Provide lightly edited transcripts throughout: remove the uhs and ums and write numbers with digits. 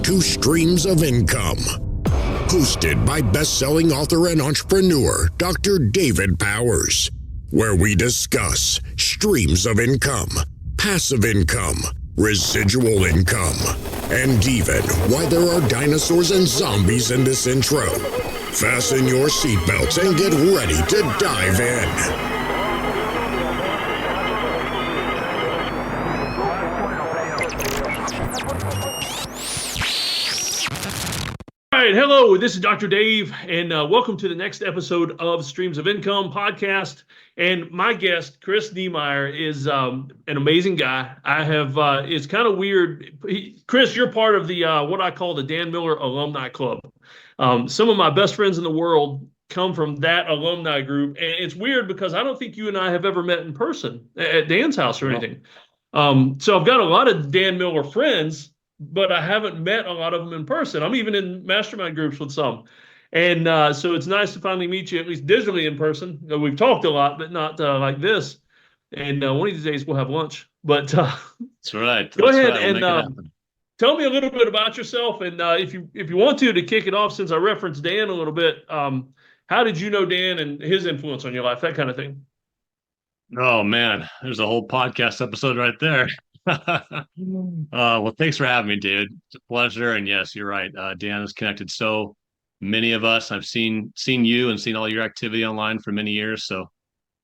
to Streams of Income, hosted by best-selling author and entrepreneur Dr. David Powers, where we discuss streams of income, passive income, residual income, and even why there are dinosaurs and zombies in this intro. Fasten your seatbelts and get ready to dive in. All right, hello, this is Dr. Dave, and welcome to the next episode of Streams of Income podcast. And my guest, Chris Niemeyer, is an amazing guy. It's kind of weird. Chris, you're part of the what I call the Dan Miller Alumni Club. Some of my best friends in the world come from that alumni group, and it's weird because I don't think you and I have ever met in person at Dan's house or anything. So I've got a lot of Dan Miller friends, but I haven't met a lot of them in person. I'm even in mastermind groups with some. And so it's nice to finally meet you, at least digitally in person. We've talked a lot, but not like this. And one of these days we'll have lunch. But that's right. Go ahead and tell me a little bit about yourself. And if you want to kick it off, since I referenced Dan a little bit, how did you know Dan and his influence on your life, that kind of thing? Oh, man, there's a whole podcast episode right there. Well, thanks for having me, David. It's a pleasure. And yes, you're right. Dan has connected so many of us. I've seen you and seen all your activity online for many years. So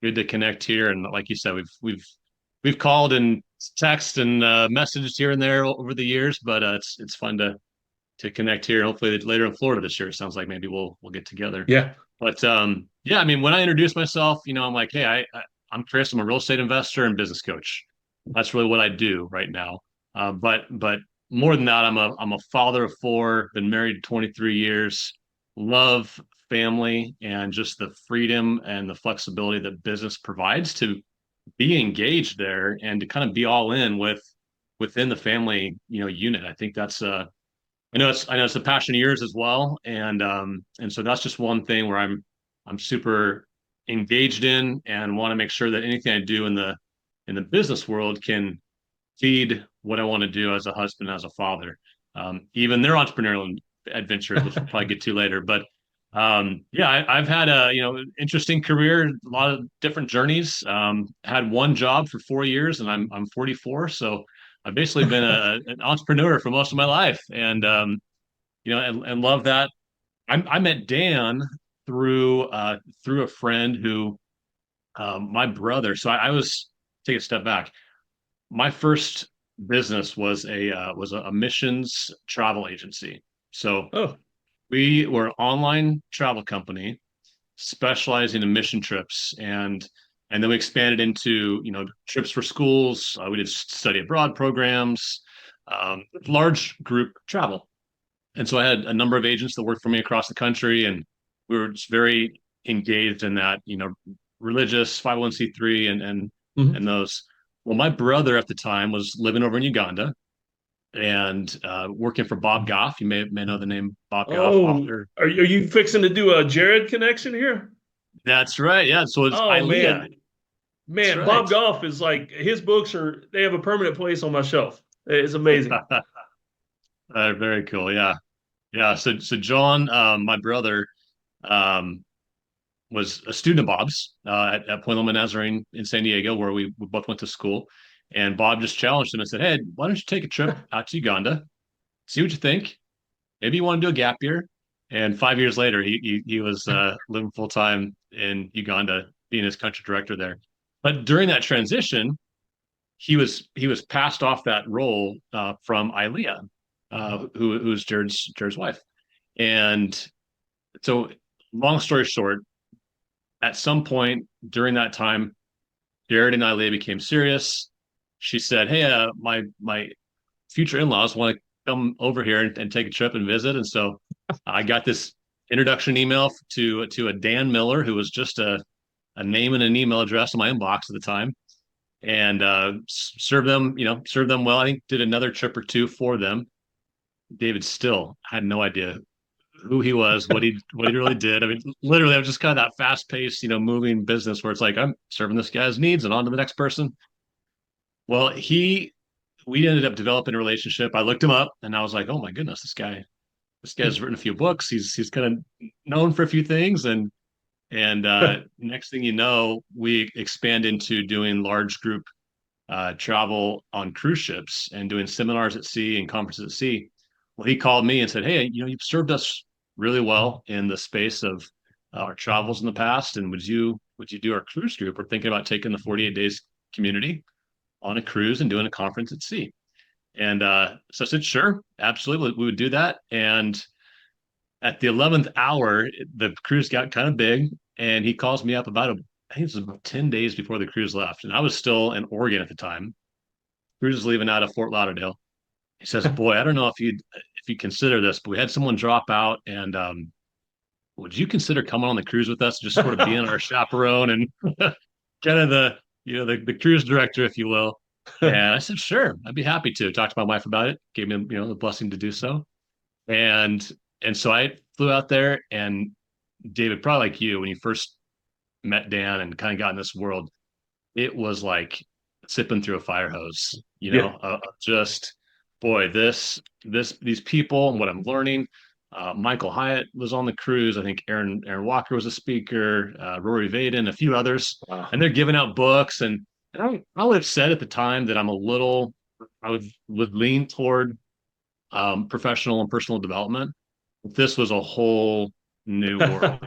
good to connect here. And like you said, we've called and text and messaged here and there over the years, but it's fun to connect here. Hopefully later in Florida this year. It sounds like maybe we'll get together. Yeah. But yeah, I mean, when I introduce myself, I'm like, hey, I'm Chris. I'm a real estate investor and business coach. That's really what I do right now. But more than that, I'm a father of four, been married 23 years, love family and just the freedom and the flexibility that business provides to be engaged there and to kind of be all in within the family, unit. I think that's I know it's a passion of yours as well. And so that's just one thing where I'm super engaged in and want to make sure that anything I do in the business world can feed what I want to do as a husband, as a father, even their entrepreneurial adventures, which we'll probably get to later. But yeah, I've had a interesting career, a lot of different journeys. Had one job for 4 years, and I'm 44, so I've basically been an entrepreneur for most of my life, and and love that. I met Dan through a friend who my brother. So I was. Take a step back. My first business was a missions travel agency. So we were an online travel company specializing in mission trips, and then we expanded into trips for schools. We did study abroad programs, large group travel. And so I had a number of agents that worked for me across the country, and we were just very engaged in that, religious 501c3 and those. Well, my brother at the time was living over in Uganda and working for Bob Goff. You may know the name Bob Goff. Author. Are you fixing to do a Jared connection here? That's right. Yeah. So it's man, right. Bob Goff is like, his books they have a permanent place on my shelf. It's amazing. Very cool. Yeah. Yeah. So John, my brother, was a student of Bob's at Point Loma Nazarene in San Diego, where we both went to school. And Bob just challenged him and said, hey, why don't you take a trip out to Uganda, see what you think? Maybe you want to do a gap year. And 5 years later, he was living full time in Uganda, being his country director there. But during that transition, he was passed off that role from Ilea, who's Jared's wife. And so, long story short, at some point during that time, Jared and Ilea became serious. She said, hey, my future in-laws want to come over here and take a trip and visit. And so I got this introduction email to a Dan Miller, who was just a name and an email address in my inbox at the time, and served them well. I think did another trip or two for them. David still had no idea who he was, what he really did. I mean, literally, I was just kind of that fast-paced, moving business where it's like, I'm serving this guy's needs and on to the next person. Well, he we ended up developing a relationship. I looked him up and I was like, oh my goodness, this guy's written a few books. He's kind of known for a few things. And next thing you know, we expand into doing large group travel on cruise ships and doing seminars at sea and conferences at sea. Well, he called me and said, hey, you've served us really well in the space of our travels in the past. And would you do our cruise group? We're thinking about taking the 48 days community on a cruise and doing a conference at sea. And so I said, sure, absolutely, we would do that. And at the 11th hour, the cruise got kind of big, and he calls me up I think it was about 10 days before the cruise left. And I was still in Oregon at the time. Cruise is leaving out of Fort Lauderdale. He says, boy, I don't know if you consider this, but we had someone drop out, and would you consider coming on the cruise with us, just sort of being our chaperone and kind of the cruise director, if you will? And I said, sure, I'd be happy to. Talk to my wife about it, gave me, the blessing to do so. And so I flew out there, and David, probably like you, when you first met Dan and kind of got in this world, it was like sipping through a fire hose, just boy, these people and what I'm learning. Michael Hyatt was on the cruise. I think Aaron Walker was a speaker, Rory Vaden, a few others, wow. And they're giving out books. And I would have said at the time that I would lean toward professional and personal development. This was a whole new world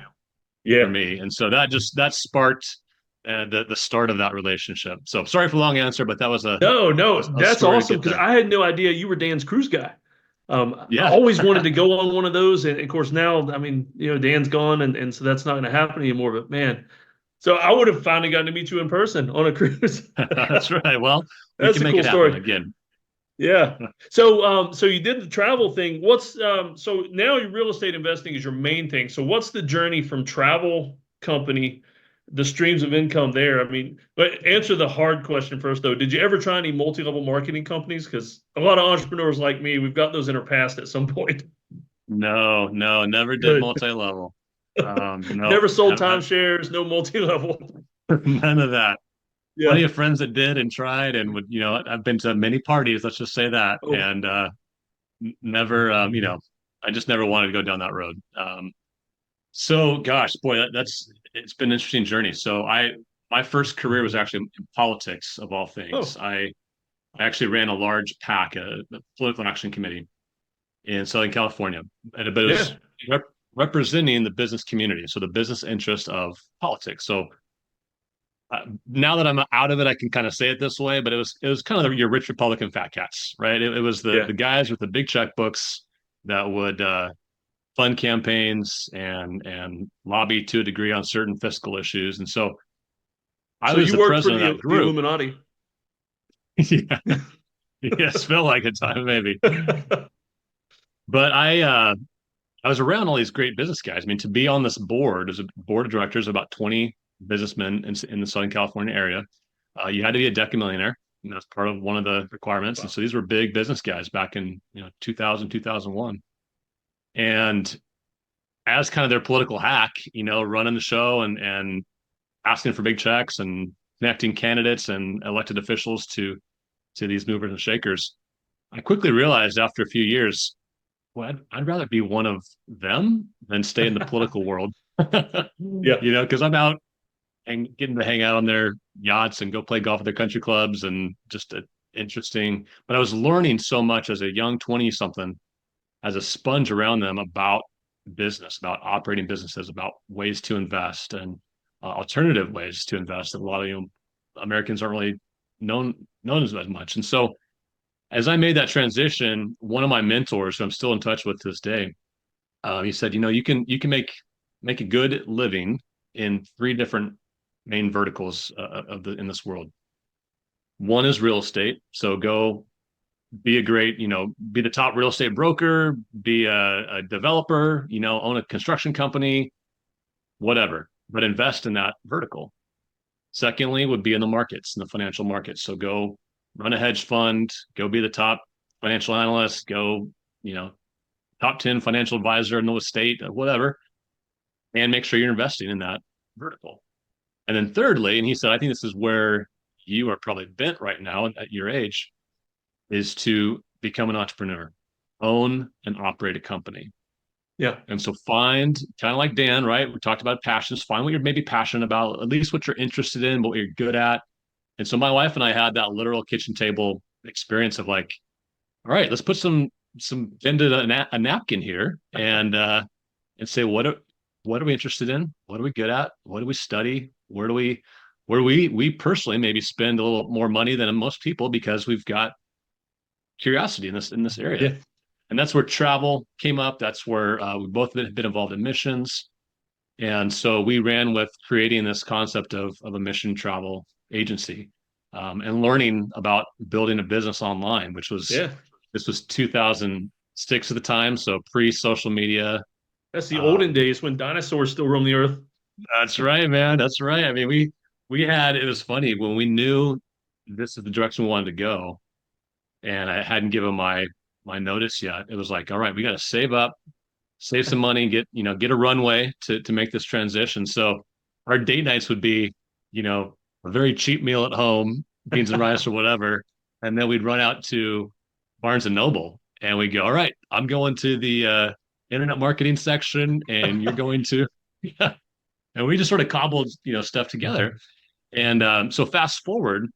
for me, and so that sparked the start of that relationship. So sorry for the long answer, but that was that's awesome, because I had no idea you were Dan's cruise guy. I always wanted to go on one of those, and of course now, I mean, Dan's gone, and so that's not going to happen anymore. But man, so I would have finally gotten to meet you in person on a cruise. That's right. Well, that's a cool story again. Yeah. So you did the travel thing. So now your real estate investing is your main thing. So what's the journey from travel company, the streams of income there? I mean, but answer the hard question first, though. Did you ever try any multi-level marketing companies? Because a lot of entrepreneurs like me, we've got those in our past at some point. No, never did multi-level. Never sold timeshares, no multi-level. None of that. Plenty of friends that did and tried, and would, I've been to many parties, let's just say that. And never, I just never wanted to go down that road. So gosh, boy, it's been an interesting journey. So my first career was actually in politics, of all things. I actually ran a large PAC, a political action committee in Southern California, but it was representing the business community, so the business interest of politics. So now that I'm out of it, I can kind of say it this way, but it was kind of your rich Republican fat cats, right? It was the guys with the big checkbooks that would fund campaigns and lobby to a degree on certain fiscal issues. And so I was the president of that group. The Illuminati. Yeah. Yes, felt like a time maybe. But I was around all these great business guys. I mean, to be on this board as a board of directors, about 20 businessmen in the Southern California area, you had to be a decamillionaire, and that's part of one of the requirements. Wow. And so these were big business guys back in 2000, 2001. And as kind of their political hack, running the show and asking for big checks and connecting candidates and elected officials to these movers and shakers, I quickly realized after a few years, well, I'd rather be one of them than stay in the political world. Because I'm out and getting to hang out on their yachts and go play golf at their country clubs, and just interesting. But I was learning so much as a young 20-something, as a sponge around them, about business, about operating businesses, about ways to invest and alternative ways to invest that a lot of Americans aren't really known as much. And so as I made that transition, one of my mentors, who I'm still in touch with to this day, he said, you can make a good living in 3 different main verticals in this world. One is real estate. So go be be the top real estate broker, be a developer, own a construction company, whatever, but invest in that vertical. Secondly, would be in the markets, in the financial markets. So go run a hedge fund, go be the top financial analyst, go, top 10 financial advisor in the state, whatever, and make sure you're investing in that vertical. And then thirdly, and he said, I think this is where you are probably bent right now at your age, is to become an entrepreneur, own and operate a company. Yeah. And so find, kind of like Dan, right? We talked about passions. Find what you're maybe passionate about, at least what you're interested in, what you're good at. And so my wife and I had that literal kitchen table experience of like, all right, let's put some into a napkin here and say what are we interested in? What are we good at? What do we study? Where do we personally maybe spend a little more money than most people because we've got curiosity in this area. Yeah. And that's where travel came up. That's where we both been involved in missions. And so we ran with creating this concept of a mission travel agency, and learning about building a business online, which was, Yeah. this was 2006 at the time. So pre-social media. That's the Um, olden days when dinosaurs still roam the earth. that's right, man. That's right. I mean, we had, it was funny when we knew this is the direction we wanted to go, and I hadn't given my notice yet. It was like, all right, we got to save up, save some money, get a runway to make this transition. So our date nights would be, a very cheap meal at home, beans and rice or whatever, and then we'd run out to Barnes and Noble and we'd go, all right, I'm going to the internet marketing section, and you're going to, yeah. And we just sort of cobbled, stuff together. And so fast forward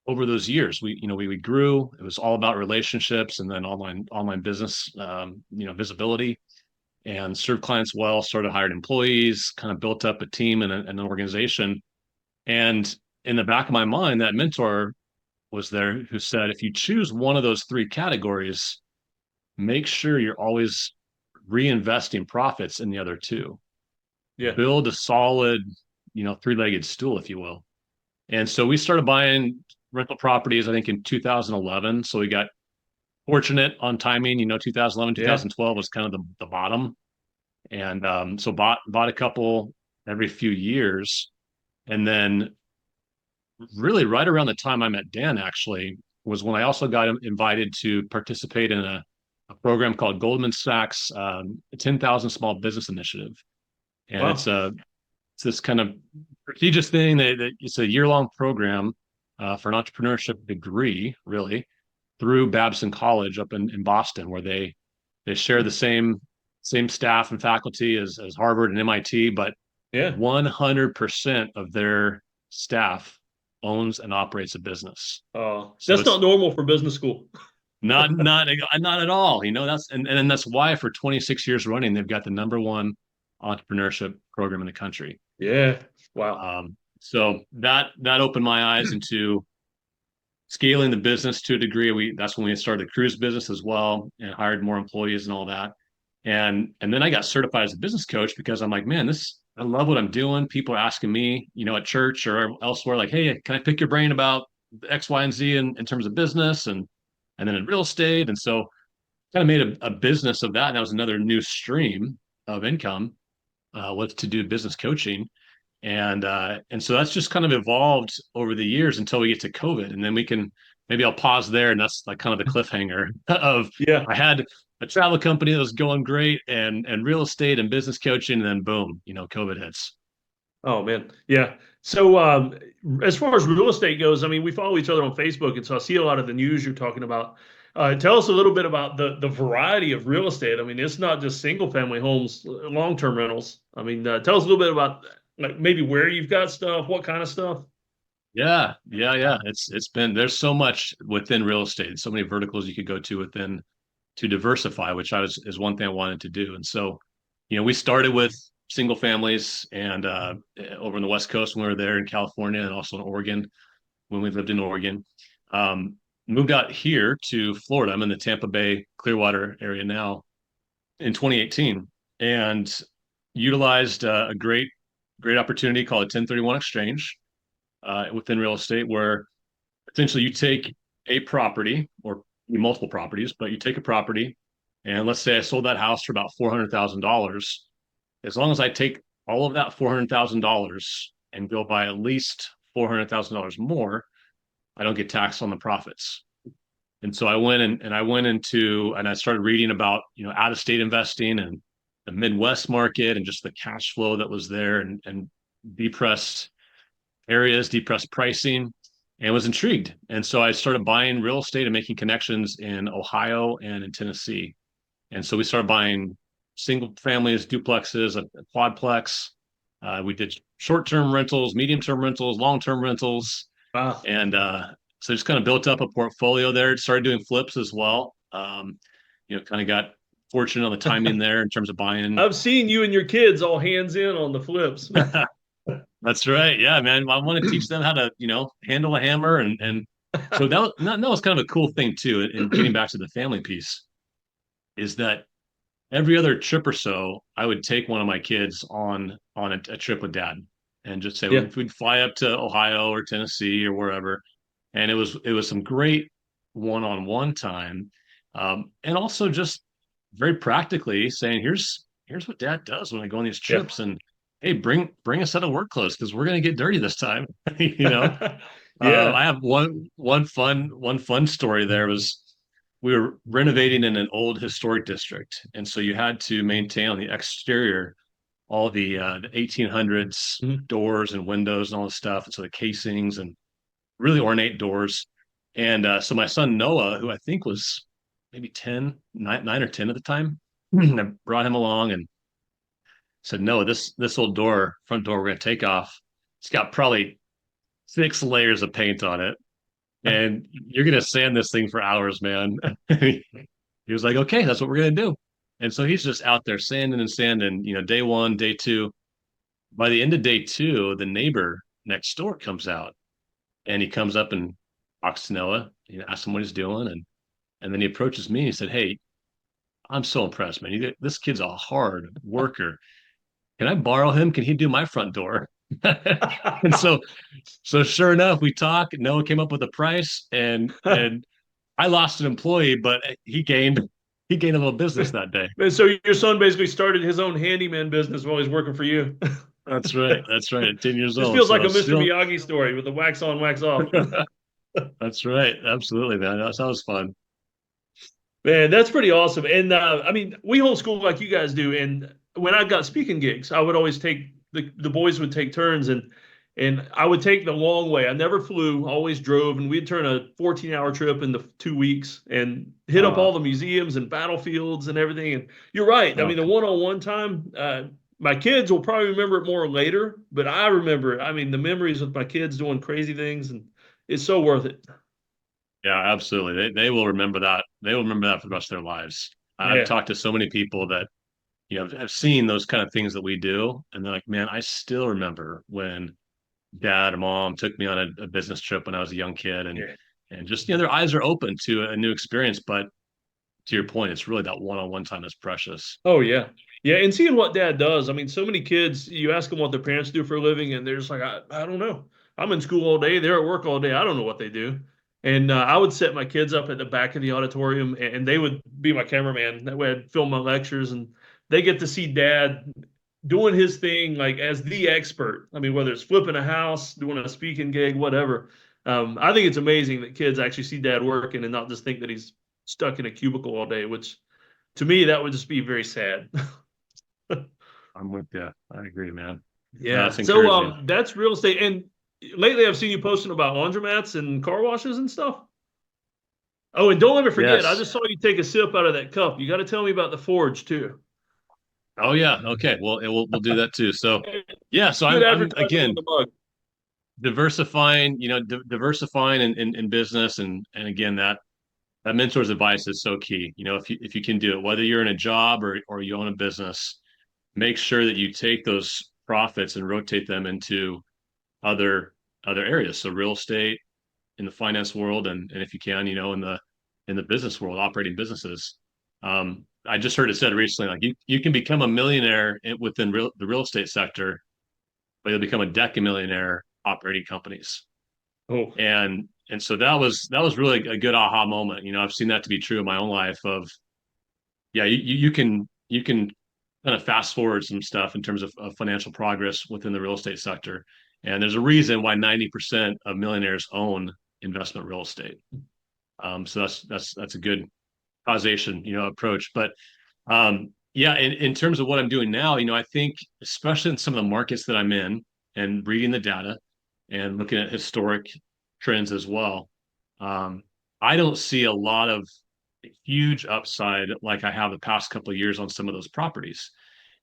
over those years, we grew. It was all about relationships, and then online business, visibility, and served clients well. Started hired employees, kind of built up a team and an organization. And in the back of my mind, that mentor was there who said, if you choose one of those three categories, make sure you're always reinvesting profits in the other two. Yeah. Build a solid, three-legged stool, if you will. And so we started buying rental properties, I think, in 2011. So we got fortunate on timing. 2011, 2012 was kind of the bottom. And so bought a couple every few years. And then really right around the time I met Dan, actually, was when I also got invited to participate in a program called Goldman Sachs 10,000 Small Business Initiative. And Wow. it's this kind of prestigious thing that it's a year-long program for an entrepreneurship degree, really, through Babson College up in Boston, where they share the same staff and faculty as Harvard and MIT, but Yeah. 100% of their staff owns and operates a business. So So that's not normal for business school. not at all. And that's why for 26 years running, they've got the number one entrepreneurship program in the country. Yeah. Wow. So that opened my eyes into scaling the business to a degree. That's when we started the cruise business as well, and hired more employees and all that. And then I got certified as a business coach because I'm like, man, I love what I'm doing. People are asking me, at church or elsewhere, like, hey, can I pick your brain about X, Y, and Z in terms of business and then in real estate? And so kind of made a business of that. And that was another new stream of income, was to do business coaching. And so that's just kind of evolved over the years until we get to COVID. And then maybe I'll pause there. And that's like kind of the cliffhanger of, Yeah. I had a travel company that was going great, and real estate and business coaching, and then boom, COVID hits. Oh man. Yeah. So as far as real estate goes, I mean, we follow each other on Facebook, and so I see a lot of the news you're talking about. Tell us a little bit about the variety of real estate. I mean, it's not just single family homes, long-term rentals. I mean, tell us a little bit about like maybe where you've got stuff, what kind of stuff. Yeah. It's been, there's so much within real estate, so many verticals you could go to within, to diversify, which is one thing I wanted to do. And so, we started with single families, and over on the West Coast when we were there in California, and also in Oregon when we lived in Oregon. Moved out here to Florida. I'm in the Tampa Bay, Clearwater area now in 2018, and utilized a great opportunity called a 1031 exchange within real estate, where essentially you take a property, or multiple properties, but you take a property, and let's say I sold that house for about $400,000. As long as I take all of that $400,000 and go buy at least $400,000 more, I don't get taxed on the profits. And so I went and I started reading about, out of state investing and the Midwest market, and just the cash flow that was there, and depressed areas, depressed pricing. and was intrigued. And so I started buying real estate and making connections in Ohio and in Tennessee. And so we started buying single families, duplexes, a quadplex. We did short-term rentals, medium-term rentals, long-term rentals, Wow. and so just kind of built up a portfolio there. Started doing flips as well. Kind of got fortunate on the timing there in terms of buying. I've seen you and your kids all hands in on the flips. That's right. Yeah, man. I want to teach them how to, handle a hammer, and so that was kind of a cool thing too. And getting back to the family piece is that every other trip or so, I would take one of my kids on a trip with dad, and just say Yeah. we'd fly up to Ohio or Tennessee or wherever, and it was some great one-on-one time, and also just very practically saying, here's what dad does when I go on these Yeah. trips, and hey, bring a set of work clothes because we're gonna get dirty this time. you know Yeah. I have one fun story. There was We were renovating in an old historic district, and so you had to maintain on the exterior all the 1800s Mhm. doors and windows and all this stuff, and so the casings and really ornate doors. And so my son Noah, who I think was maybe 9 or 10 at the time, I brought him along and said, "No, this old front door, we're going to take off. It's got probably 6 layers of paint on it, and you're gonna sand this thing for hours, man." He was like, "Okay, that's what we're gonna do." And so he's just out there sanding and sanding, day one, day two. By the end of day two, the neighbor next door comes out, and he comes up and talks to Noah, asks him what he's doing, and then he approaches me and he said, "Hey, I'm so impressed, man. This kid's a hard worker. Can I borrow him? Can he do my front door?" And so sure enough, we talk. Noah came up with a price, and I lost an employee, but he gained a little business that day. And so your son basically started his own handyman business while he's working for you. That's right. That's right. At 10 years This old. feels like So a Mr. still, Miyagi story with the wax on, wax off. that's right. Absolutely, man. That was fun. Man, that's pretty awesome. And I mean, we homeschool like you guys do. And when I got speaking gigs, I would always take the boys would take turns, and I would take the long way. I never flew, always drove, and we'd turn a 14-hour trip into 2 weeks and hit up all Uh, the museums and battlefields and everything. And you're right. I oh, mean, the one-on-one time, my kids will probably remember it more later, but I remember it. I mean, the memories with my kids doing crazy things, and it's so worth it. yeah, absolutely. They will remember that. They will remember that for the rest of their lives. I've Yeah. talked to so many people that have seen those kind of things that we do, and they're like, "Man, I still remember when dad or mom took me on a business trip when I was a young kid," and Yeah. and just their eyes are open to a new experience. But to your point, it's really that one-on-one time that's precious. Oh yeah. Yeah, and seeing what dad does. I mean, so many kids, you ask them what their parents do for a living, and they're just like, I don't know. I'm in school all day, they're at work all day. I don't know what they do. And I would set my kids up at the back of the auditorium, and they would be my cameraman. That way I'd film my lectures, and they get to see dad doing his thing like as the expert. I mean, whether it's flipping a house, doing a speaking gig, whatever. I think it's amazing that kids actually see dad working and not just think that he's stuck in a cubicle all day, which to me, that would just be very sad. I'm with you. I agree, man. Yeah. That's So encouraging. that's real estate. And lately I've seen you posting about laundromats and car washes and stuff. Oh, and don't let me forget, I Yes. just saw you take a sip out of that cup. You got to tell me about the forge too. Oh yeah. Okay. Well, we'll do that too. So yeah. So Good I'm advertising on again the mug. diversifying. Diversifying in business, and again that mentor's advice is so key. If you can do it, whether you're in a job or you own a business, make sure that you take those profits and rotate them into other other areas. So real estate, in the finance world, and if you can, in the business world, operating businesses. I just heard it said recently, like you can become a millionaire within the real estate sector, but you'll become a decamillionaire operating companies. Oh, And so that was really a good aha moment. I've seen that to be true in my own life. Of yeah, you can kind of fast forward some stuff in terms of financial progress within the real estate sector. And there's a reason why 90% of millionaires own investment real estate. So that's a good causation, approach. But yeah, in terms of what I'm doing now, I think especially in some of the markets that I'm in and reading the data and looking at historic trends as well. Um, I don't see a lot of huge upside like I have the past couple of years on some of those properties.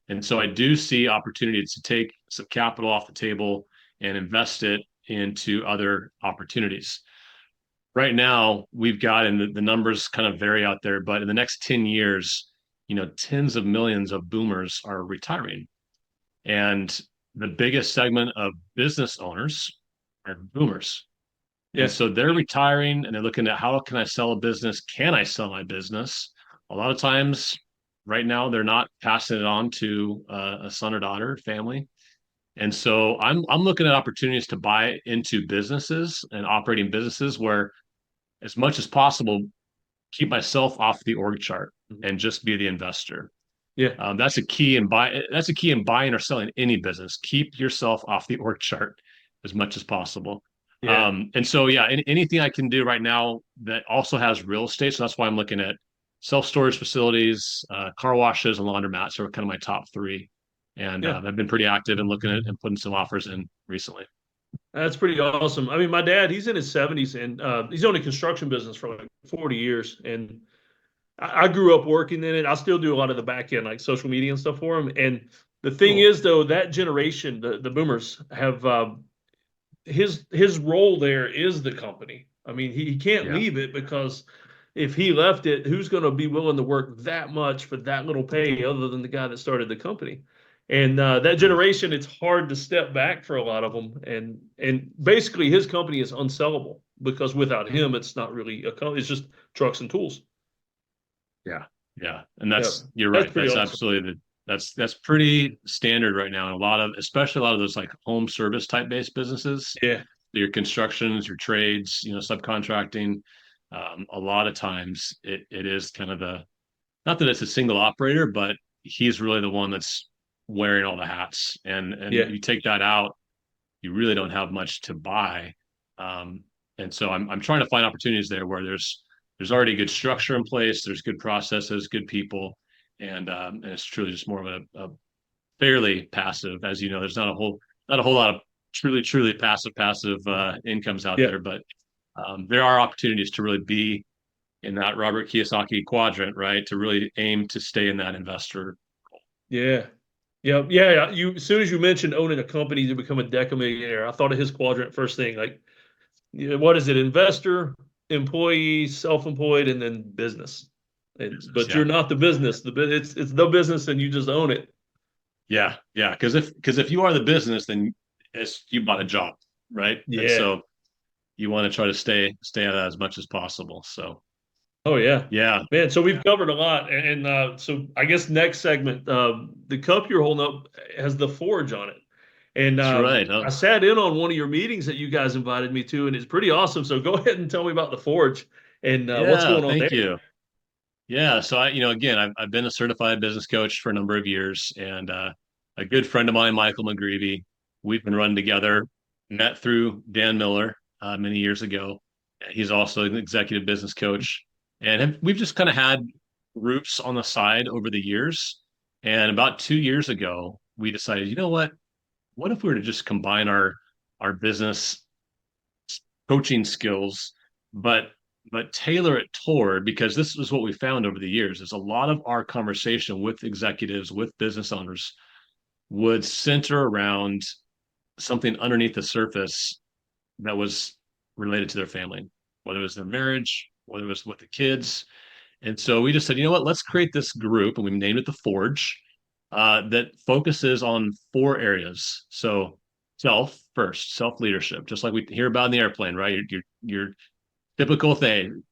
And so I do see opportunities to take some capital off the table and invest it into other opportunities. Right now, we've got, and the numbers kind of vary out there, but in the next 10 years, tens of millions of boomers are retiring. And the biggest segment of business owners are boomers. And Yeah. so they're retiring and they're looking at how can I sell a business? Can I sell my business? A lot of times, right now, they're not passing it on to a son or daughter, family. And so I'm looking at opportunities to buy into businesses and operating businesses where, as much as possible, keep myself off the org chart Mhm. and just be the investor. Yeah. That's a key in buy. That's a key in buying or selling any business. Keep yourself off the org chart as much as possible. Yeah. And so, yeah, anything I can do right now that also has real estate. So that's why I'm looking at self-storage facilities, car washes, and laundromats are kind of my top three. And Yeah. I've been pretty active in looking at and putting some offers in recently. That's pretty awesome. I mean, my dad, he's in his 70s and he's owned a construction business for like 40 years. And I grew up working in it. I still do a lot of the back end, like social media and stuff for him. And the thing Cool. is, though, that generation, the boomers, have his role there is the company. I mean, he can't Yeah. leave it because if he left it, who's going to be willing to work that much for that little pay other than the guy that started the company? And that generation, it's hard to step back for a lot of them. And basically, his company is unsellable because without him, it's not really a company. It's just trucks and tools. Yeah, yeah, and Yeah, you're that's right. pretty That's awesome. absolutely that's pretty standard right now. And especially a lot of those like home service type based businesses, Yeah, your constructions, your trades, subcontracting. A lot of times it is kind of not that it's a single operator, but he's really the one that's wearing all the hats. And yeah, you take that out, you really don't have much to buy. Um, and so I'm trying to find opportunities there where there's already good structure in place, there's good processes, good people, and it's truly just more of a fairly passive, as you know, there's not a whole lot of truly passive incomes out yeah. there, but there are opportunities to really be in that Robert Kiyosaki quadrant, right? To really aim to stay in that investor. Yeah. Yeah. Yeah. You, as soon as you mentioned owning a company to become a decamillionaire, I thought of his quadrant first thing. Like, what is it? Investor, employee, self-employed, and then business. Business. But Yeah. you're not the business. It's the business, and you just own it. Yeah. Because if you are the business, then you bought a job, right? And Yeah. so you want to try to stay at that as much as possible. So Oh yeah. yeah, Man, so we've covered a lot, and so I guess next segment, the cup you're holding up has the forge on it, and that's right. I sat in on one of your meetings that you guys invited me to, and it's pretty awesome. So go ahead and tell me about the forge and what's Yeah, going on thank there. you. Yeah, so again, I've been a certified business coach for a number of years, and a good friend of mine, Michael McGreevy, we've been running together. Met through Dan Miller many years ago. He's also an executive business coach, and we've just kind of had groups on the side over the years. And about 2 years ago, we decided, you know what? What if we were to just combine our business coaching skills, but tailor it toward, because this is what we found over the years is a lot of our conversation with executives, with business owners would center around something underneath the surface that was related to their family, whether it was their marriage, whether it was with the kids. And so we just said, you know what, let's create this group, and we named it the Forge, that focuses on four areas. So self first, self leadership, just like we hear about in the airplane, right? Your typical thing: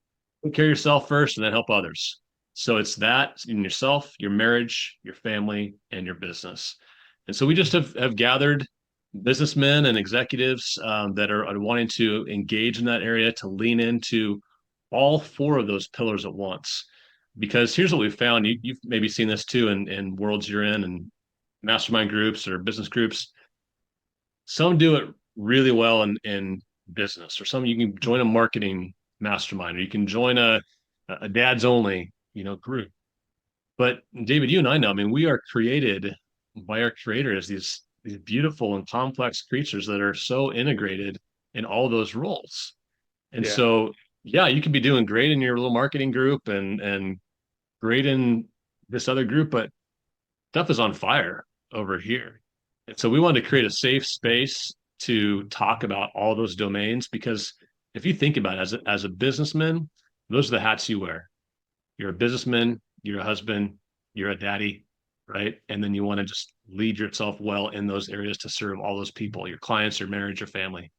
take care of yourself first, and then help others. So it's that in yourself, your marriage, your family, and your business. And so we just have gathered businessmen and executives that are wanting to engage in that area, to lean into all four of those pillars at once. Because here's what we've found: you've maybe seen this too in worlds you're in and mastermind groups or business groups. Some do it really well in business, or some you can join a marketing mastermind, or you can join a dads only group. But David, you and I know, I mean, we are created by our creator as these beautiful and complex creatures that are so integrated in all those roles. And so, yeah, you could be doing great in your little marketing group and great in this other group, but stuff is on fire over here. And so we wanted to create a safe space to talk about all those domains, because if you think about it, as a businessman, those are the hats you wear. You're a businessman, you're a husband, you're a daddy, right? And then you want to just lead yourself well in those areas to serve all those people, your clients, your marriage, your family.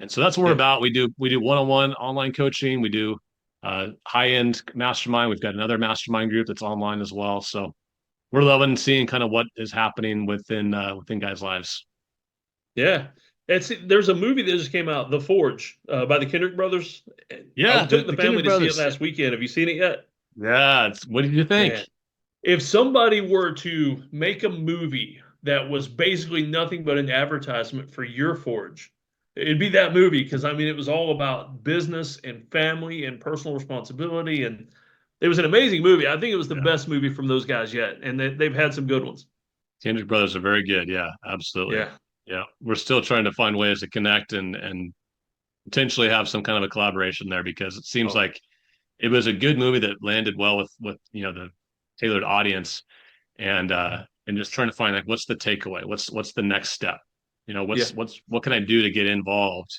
And so that's what we're about. We do one-on-one online coaching. We do high-end mastermind. We've got another mastermind group that's online as well. So we're loving seeing kind of what is happening within guys' lives. Yeah. There's a movie that just came out, The Forge, by the Kendrick brothers. Yeah, I took the family to see brothers. it last weekend. Have you seen it yet? Yeah. What did you think? Man. If somebody were to make a movie that was basically nothing but an advertisement for your Forge, it'd be that movie, because I mean, it was all about business and family and personal responsibility, and it was an amazing movie. I think it was the best movie from those guys yet, and they've had some good ones. Kendrick brothers are very good. Yeah, absolutely. Yeah. We're still trying to find ways to connect and potentially have some kind of a collaboration there, because it seems like it was a good movie that landed well with the tailored audience, and just trying to find, like, what's the takeaway, what's the next step, what can I do to get involved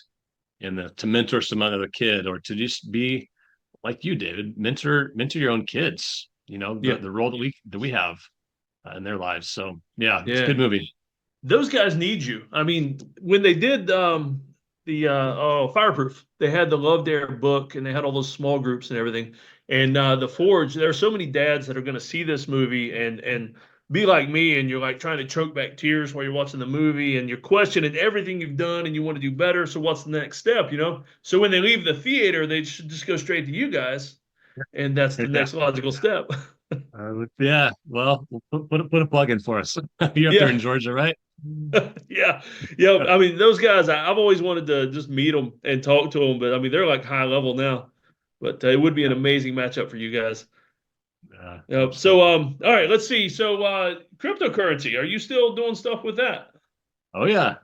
to mentor some other kid, or to just be like you, David, mentor your own kids, the role that we have in their lives. So it's a good movie. Those guys need you. I mean, when they did the Fireproof, they had the Love Dare book, and they had all those small groups and everything. And the Forge, there are so many dads that are going to see this movie and be like me, and you're like trying to choke back tears while you're watching the movie, and you're questioning everything you've done, and you want to do better. So what's the next step? So when they leave the theater, they should just go straight to you guys, and that's the next logical step. Well, put a plug in for us. You're up there in Georgia, right? Yeah. I mean, those guys, I've always wanted to just meet them and talk to them, but I mean, they're like high level now. But it would be an amazing matchup for you guys. So, all right, let's see. So, cryptocurrency, are you still doing stuff with that? Oh yeah.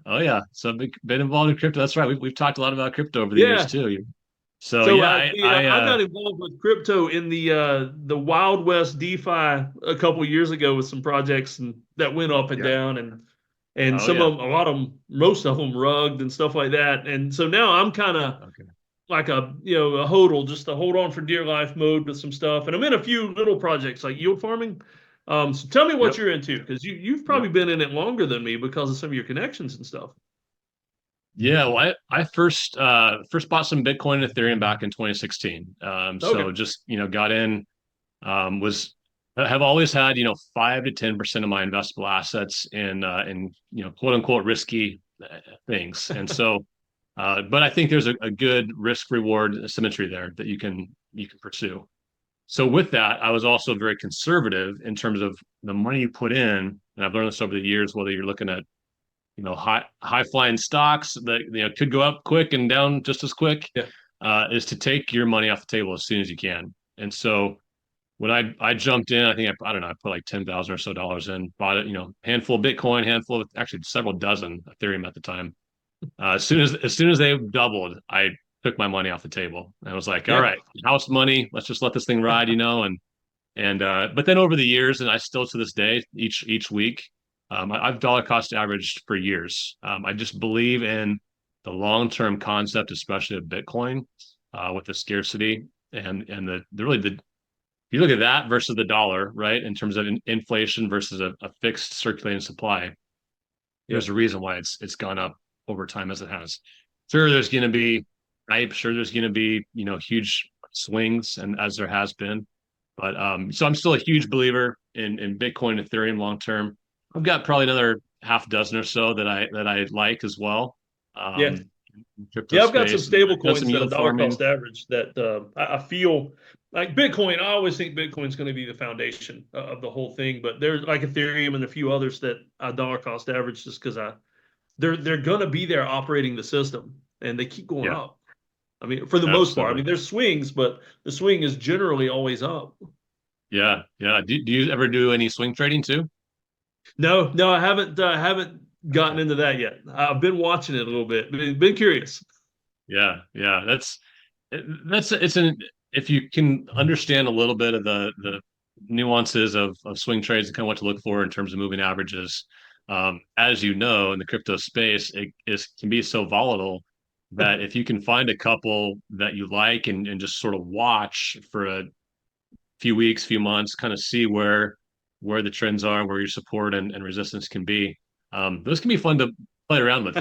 So been involved in crypto. That's right. We've talked a lot about crypto over the years too. So I got involved with crypto in the Wild West DeFi a couple years ago with some projects that went up and down, and some of them, a lot of them, most of them rugged and stuff like that. And so now I'm kind of like a hodl, just a hold on for dear life mode with some stuff. And I'm in a few little projects like yield farming. So tell me what you're into, because you've probably been in it longer than me because of some of your connections and stuff. Yeah, well, I first bought some Bitcoin and Ethereum back in 2016. So just got in, have always had 5 to 10% of my investable assets in quote unquote risky things, and so but I think there's a good risk reward symmetry there that you can pursue. So with that, I was also very conservative in terms of the money you put in, and I've learned this over the years. Whether you're looking at high flying stocks that could go up quick and down just as quick, is to take your money off the table as soon as you can. And so when I jumped in, I think I don't know, I put like $10,000 or so in, bought it, handful of Bitcoin, handful of, actually several dozen Ethereum at the time. As soon as they doubled, I took my money off the table, and I was like, all right, house money, let's just let this thing ride, but then over the years, and I still to this day, each week, I've dollar cost averaged for years. I just believe in the long-term concept, especially of Bitcoin, with the scarcity and if you look at that versus the dollar, right, in terms of inflation versus a fixed circulating supply, there's a reason why it's gone up over time as it has. Sure, there's going to be hype. Sure, there's going to be huge swings, and as there has been. But so I'm still a huge believer in Bitcoin, Ethereum long term. I've got probably another half dozen or so that I like as well. I've got some stable coins that are dollar cost average that I feel like Bitcoin. I always think Bitcoin's going to be the foundation of the whole thing, but there's like Ethereum and a few others that I dollar cost average just because they're going to be there operating the system, and they keep going up. I mean, for the most part. I mean, there's swings, but the swing is generally always up. Yeah. Do you ever do any swing trading too? No, I haven't gotten into that yet. I've been watching it a little bit, been curious. Yeah. It's an if you can understand a little bit of the nuances of swing trades and kind of what to look for in terms of moving averages. As you know, in the crypto space, can be so volatile that if you can find a couple that you like and just sort of watch for a few weeks, few months, kind of see where the trends are, where your support and resistance can be. Those can be fun to play around with,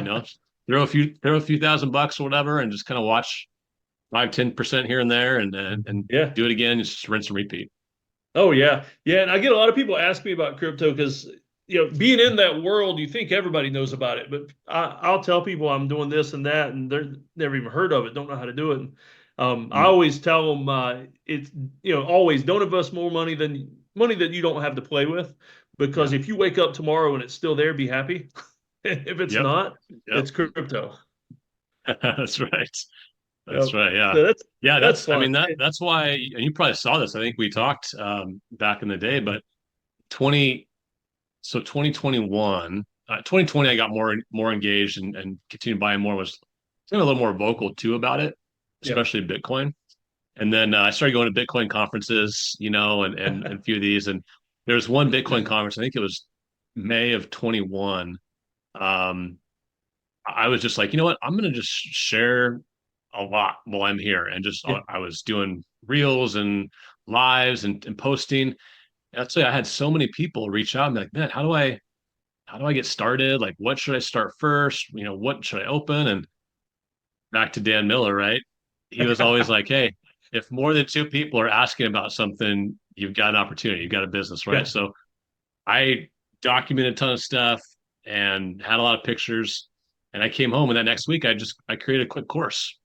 throw a few $1,000 or whatever and just kind of watch 5-10% here and there and Yeah. do it again, just rinse and repeat. Oh yeah, yeah. And I get a lot of people ask me about crypto because being in that world, you think everybody knows about it, but I'll tell people I'm doing this and that, and they're never even heard of it, don't know how to do it. And, I Mm. always tell them it's always don't invest more money than money that you don't have to play with, because Yeah. if you wake up tomorrow and it's still there, be happy. If it's Yep. not, Yep. it's crypto. That's right. That's Yep. right. Yeah. So Yeah. that's I fun. mean, that's why, and you probably saw this. I think we talked back in the day, but 20, so 2021, 2020, I got more engaged and continued buying more, was kind of a little more vocal too about it, Yep. especially Bitcoin. And then I started going to Bitcoin conferences, and a few of these. And there was one Bitcoin conference, I think it was May of 21. Um, I was just like, you know what? I'm going to just share a lot while I'm here. And just, Yeah. I was doing reels and lives and posting. And I'd say I had so many people reach out and be like, man, how do I get started? Like, what should I start first? What should I open? And back to Dan Miller, right? He was always like, hey, if more than two people are asking about something, you've got an opportunity, you've got a business, right? Yeah. So I documented a ton of stuff and had a lot of pictures. And I came home and that next week I created a quick course,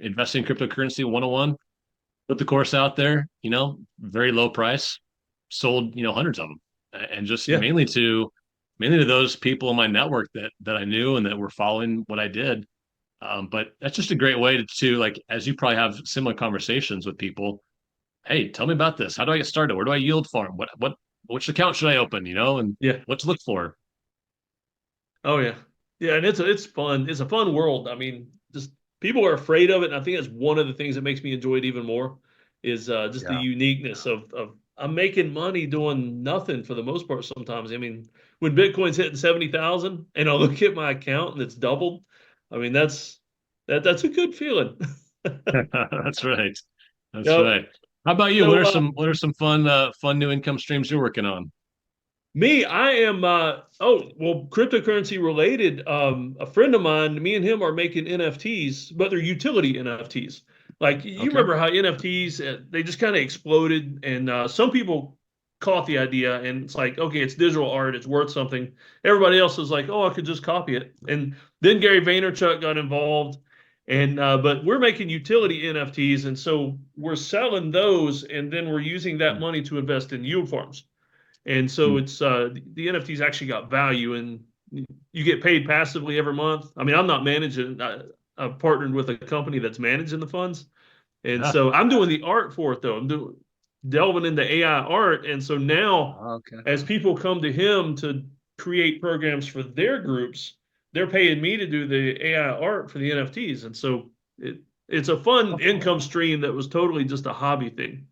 investing in cryptocurrency 101, put the course out there, very low price, sold, hundreds of them. And just Yeah. mainly to those people in my network that I knew and that were following what I did. But that's just a great way to like, as you probably have similar conversations with people. Hey, tell me about this. How do I get started? Where do I yield farm? Which account should I open? And Yeah. what to look for. Oh yeah, yeah, and it's fun. It's a fun world. I mean, just people are afraid of it, and I think that's one of the things that makes me enjoy it even more. Is just the Yeah. uniqueness of I'm making money doing nothing for the most part. Sometimes, I mean, when Bitcoin's hitting 70,000, and I look at my account and it's doubled, I mean that's a good feeling. That's right. That's Yep. right. How about you? So What are some fun new income streams you're working on? me, I am cryptocurrency related. A friend of mine, me and him are making NFTs, but they're utility NFTs. Like you Okay. remember how NFTs they just kind of exploded, and some people caught the idea, and it's like, okay, it's digital art, it's worth something. Everybody else is like, oh, I could just copy it. And then Gary Vaynerchuk got involved, and but we're making utility NFTs, and so we're selling those, and then we're using that money to invest in yield farms. And so Mm. it's the NFTs actually got value, and you get paid passively every month. I mean, I'm not managing. I've partnered with a company that's managing the funds, and Yeah. so I'm doing the art for it though. I'm doing delving into AI art, and so now Okay. as people come to him to create programs for their groups, they're paying me to do the AI art for the NFTs, and so it's a fun income stream that was totally just a hobby thing.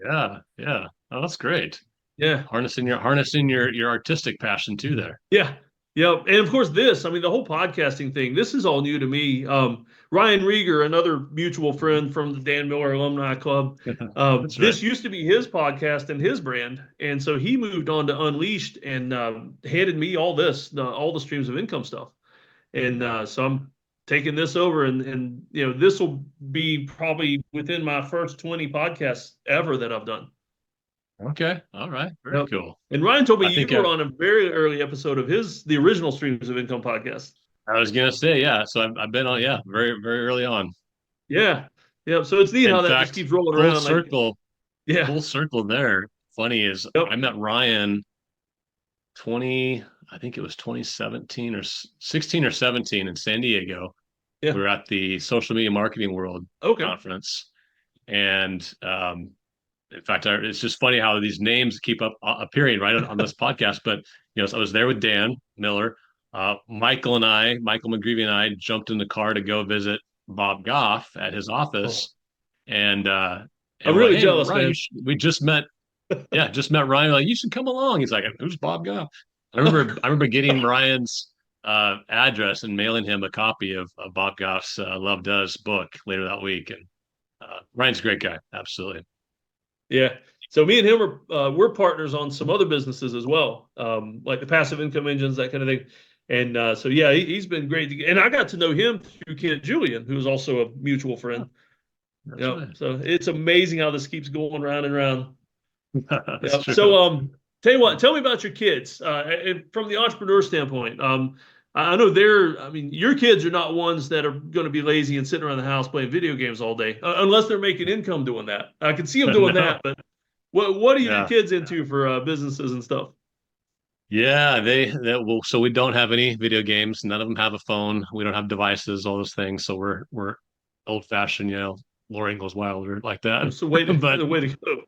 Yeah. Yeah. Oh, that's great. Yeah. Harnessing your artistic passion too there. Yeah. Yeah. And of course, I mean, the whole podcasting thing, this is all new to me. Ryan Rieger, another mutual friend from the Dan Miller Alumni Club, That's right. this used to be his podcast and his brand. And so he moved on to Unleashed and handed me all the streams of income stuff. And so I'm taking this over and this will be probably within my first 20 podcasts ever that I've done. Okay. All right. Very Yep. cool. And Ryan told me I you think were on a very early episode of the original Streams of Income podcast. I was gonna say, yeah. So I've been on, yeah, very, very early on. Yeah. Yeah. So it's neat In how that just fact, keeps rolling full around. Like, circle, yeah. full circle there. Funny is Yep. I met Ryan 20, I think it was 2017 or 16 or 17 in San Diego. Yeah. We were at the Social Media Marketing World Okay. conference. And in fact, it's just funny how these names keep up appearing right on this podcast. But so I was there with Dan Miller, Michael McGreevy and I jumped in the car to go visit Bob Goff at his office, and I'm we're like, really hey, jealous, Ryan, man. we just met. Yeah, just met Ryan. Like, you should come along. He's like, who's Bob Goff? I remember getting Ryan's address and mailing him a copy of Bob Goff's Love Does book later that week. And Ryan's a great guy. Absolutely. Yeah. So me and him are we're partners on some other businesses as well, like the passive income engines, that kind of thing. And so yeah, he's been great. And I got to know him through Kent Julian, who's also a mutual friend. That's Yeah. right. So it's amazing how this keeps going round and round. That's Yeah. true. So tell you what, tell me about your kids, and from the entrepreneur standpoint. I know I mean, your kids are not ones that are going to be lazy and sitting around the house playing video games all day, unless they're making income doing that. I can see them doing No. that, but what are your Yeah. kids into for businesses and stuff? Yeah, well, so we don't have any video games. None of them have a phone. We don't have devices, all those things. So we're old fashioned, Laura Ingalls Wilder like that. It's the But way to go.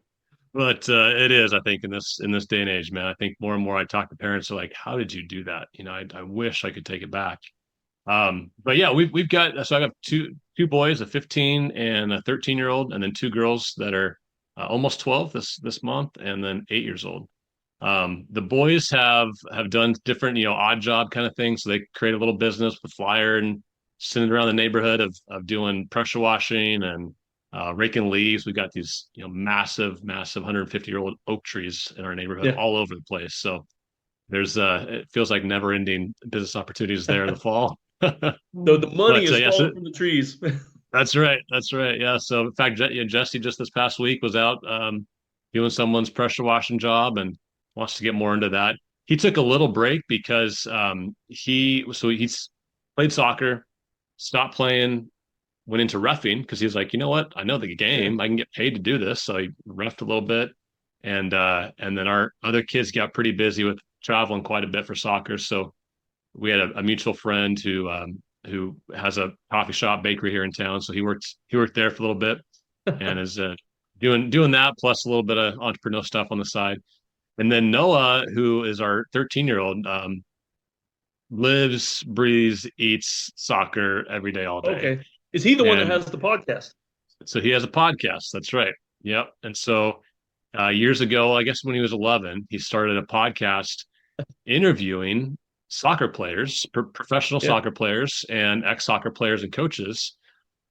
it is, I think, in this day and age, man. I think more and more I talk to parents are like, how did you do that? I wish I could take it back. But yeah, we've got, so I got two boys, a 15 and a 13-year-old, and then two girls that are almost 12 this month, and then 8 years old. The boys have done different, odd job kind of things. So they create a little business with flyer and send it around the neighborhood of doing pressure washing and raking leaves. We've got these, massive 150-year-old oak trees in our neighborhood Yeah. all over the place. So there's it feels like never ending business opportunities there in the fall. So the money But is yeah, so falling from the trees. that's right. That's right. Yeah. So in fact, Jesse just this past week was out doing someone's pressure washing job and wants to get more into that. He took a little break because he's played soccer, stopped playing, went into roughing because he was like, you know what? I know the Yeah. game. I can get paid to do this. So he roughed a little bit. And then our other kids got pretty busy with traveling quite a bit for soccer. So we had a mutual friend who has a coffee shop bakery here in town. So he worked there for a little bit and is doing that plus a little bit of entrepreneurial stuff on the side. And then Noah, who is our 13-year-old, lives, breathes, eats soccer every day, all day. Okay. Is he the one that And has the podcast? so he has a podcast. That's right. Yep. And so years ago, I guess when he was 11, he started a podcast interviewing soccer players, professional Yeah. soccer players, and ex-soccer players and coaches,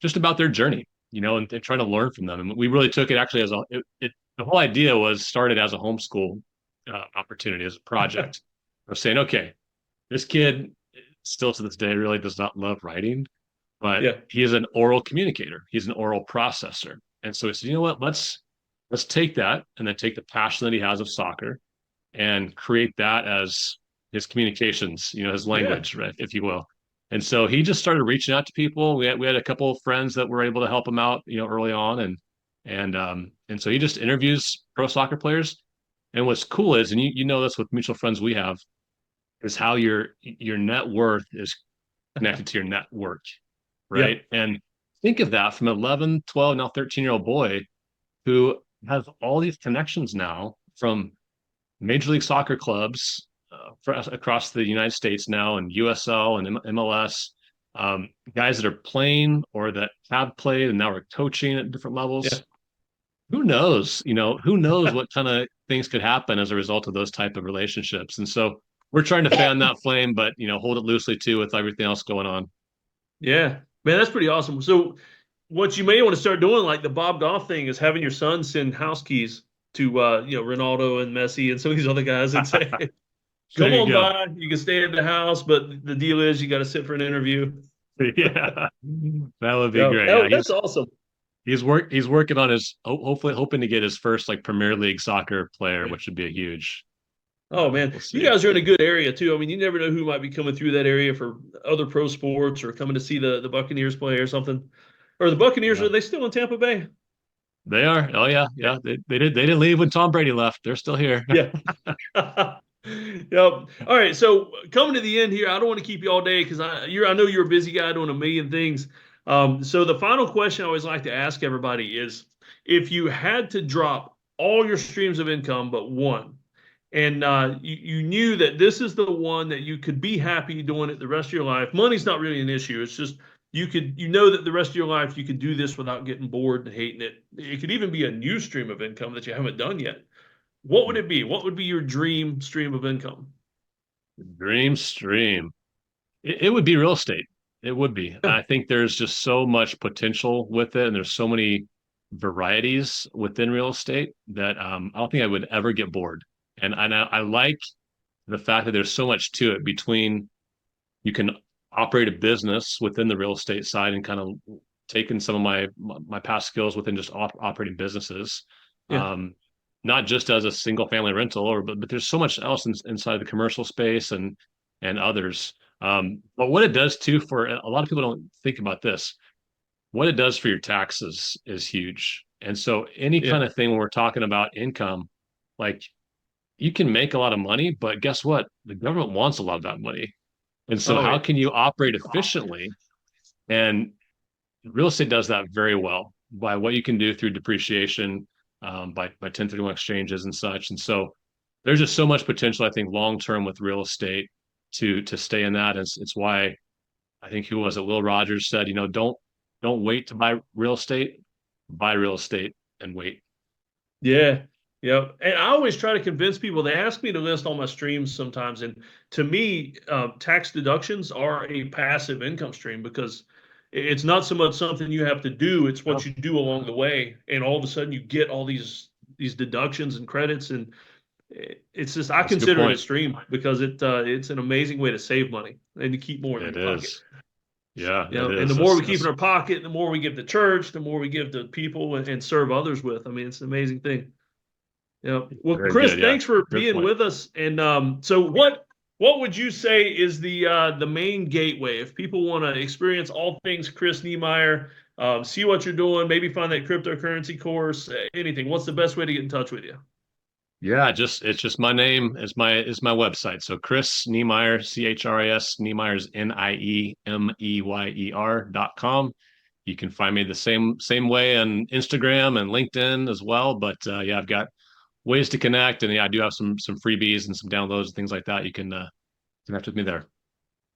just about their journey, and trying to learn from them. And we really took it actually as the whole idea was started as a homeschool opportunity, as a project of saying, okay, this kid still to this day really does not love writing, but Yeah. he is an oral communicator. He's an oral processor. And so he said, you know what, let's take that and then take the passion that he has of soccer and create that as his communications, his language, right, if you will. And so he just started reaching out to people. We had a couple of friends that were able to help him out, early on, and so he just interviews pro soccer players. And what's cool is, and you know this with mutual friends we have, is how your net worth is connected to your network, right? Yeah. And think of that from 11, 12, now 13-year-old boy who has all these connections now from Major League Soccer clubs across the United States now, and USL and MLS, guys that are playing or that have played and now are coaching at different levels. Yeah. Who knows? Who knows what kind of things could happen as a result of those type of relationships. And so we're trying to fan that flame, but hold it loosely too with everything else going on. Yeah. Man, that's pretty awesome. So what you may want to start doing, like the Bob Goff thing, is having your son send house keys to Ronaldo and Messi and some of these other guys and say, come on by, you can stay at the house, but the deal is you got to sit for an interview. Yeah, that would be great. That's awesome. He's working on hopefully hoping to get his first like Premier League soccer player, which would be a huge. Oh man, you guys are in a good area too. I mean, you never know who might be coming through that area for other pro sports or coming to see the Buccaneers play or something. Or the Buccaneers, are they still in Tampa Bay? They are. Oh yeah. They didn't leave when Tom Brady left. They're still here. Yeah. Yep. All right. So coming to the end here, I don't want to keep you all day because I know you're a busy guy doing a million things. So the final question I always like to ask everybody is, if you had to drop all your streams of income but one, and you knew that this is the one that you could be happy doing it the rest of your life, money's not really an issue. It's just you know that the rest of your life you could do this without getting bored and hating it. It could even be a new stream of income that you haven't done yet. What would it be? What would be your dream stream of income? Dream stream. It would be real estate. It would be. I think there's just so much potential with it, and there's so many varieties within real estate that I don't think I would ever get bored. And I like the fact that there's so much to it between you can operate a business within the real estate side and kind of taking some of my past skills within just operating businesses. Yeah. Not just as a single family rental but there's so much else inside the commercial space and others. But what it does too, for a lot of people don't think about this, what it does for your taxes is huge. And so any kind of thing when we're talking about income, like you can make a lot of money, but guess what? The government wants a lot of that money. And so how can you operate efficiently? And real estate does that very well by what you can do through depreciation, by 1031 exchanges and such. And so there's just so much potential, I think, long term with real estate to stay in that. And it's why I think who was it? Will Rogers said, don't wait to buy real estate and wait. Yeah. Yeah. And I always try to convince people. They ask me to list all my streams sometimes. And to me, tax deductions are a passive income stream because it's not so much something you have to do. It's what you do along the way. And all of a sudden you get all these deductions and credits. And it's just, I consider it a stream because it's an amazing way to save money and to keep more in your pocket. Yeah. And the more we keep in our pocket, the more we give to church, the more we give to people and serve others with. I mean, it's an amazing thing. Well, very Chris, good, thanks for being with us. And so what would you say is the main gateway if people want to experience all things Chris Niemeyer, see what you're doing, maybe find that cryptocurrency course, anything? What's the best way to get in touch with you? Yeah, it's just my name is my website. So Chris Niemeyer, CHRIS, Niemeyer's NIEMEYER.com. You can find me the same way on Instagram and LinkedIn as well. But I've got ways to connect, and I do have some freebies and some downloads and things like that. You can connect with me there.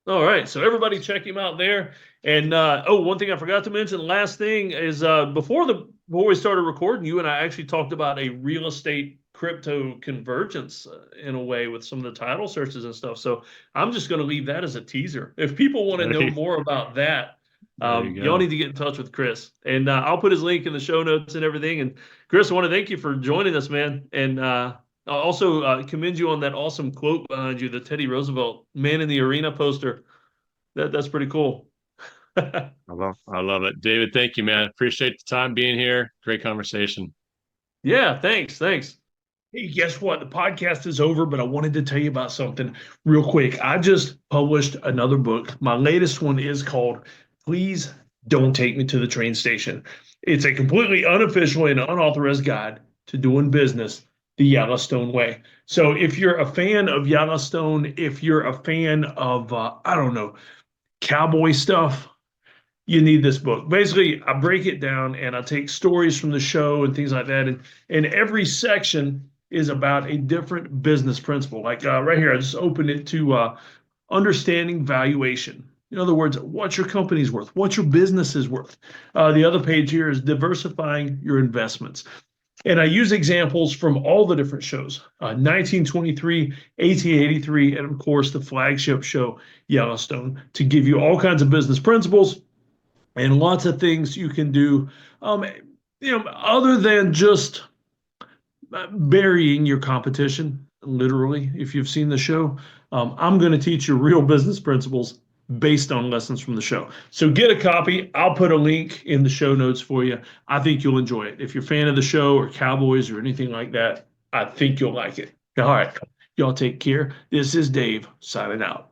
All right, so everybody check him out there. And one thing I forgot to mention, the last thing is before we started recording, you and I actually talked about a real estate crypto convergence in a way with some of the title searches and stuff. So I'm just going to leave that as a teaser. If people want to know more about that, y'all need to get in touch with Chris, and I'll put his link in the show notes and everything. And Chris, I want to thank you for joining us, man. And I'll also commend you on that awesome quote behind you, the Teddy Roosevelt "Man in the Arena" poster. That's pretty cool. I love it. David, thank you, man. Appreciate the time being here. Great conversation. Yeah, thanks. Hey, guess what? The podcast is over, but I wanted to tell you about something real quick. I just published another book. My latest one is called Please Don't Take Me to the Train Station. It's a completely unofficial and unauthorized guide to doing business the Yellowstone way. So if you're a fan of Yellowstone, if you're a fan of, cowboy stuff, you need this book. Basically, I break it down and I take stories from the show and things like that. And every section is about a different business principle. Like right here, I just opened it to understanding valuation. In other words, what your company's worth, what your business is worth. The other page here is diversifying your investments. And I use examples from all the different shows, 1923, 1883, and of course the flagship show, Yellowstone, to give you all kinds of business principles and lots of things you can do, other than just burying your competition, literally, if you've seen the show. I'm going to teach you real business principles based on lessons from the show. So get a copy. I'll put a link in the show notes for you. I think you'll enjoy it. If you're a fan of the show or Cowboys or anything like that, I think you'll like it. All right. Y'all take care. This is Dave signing out.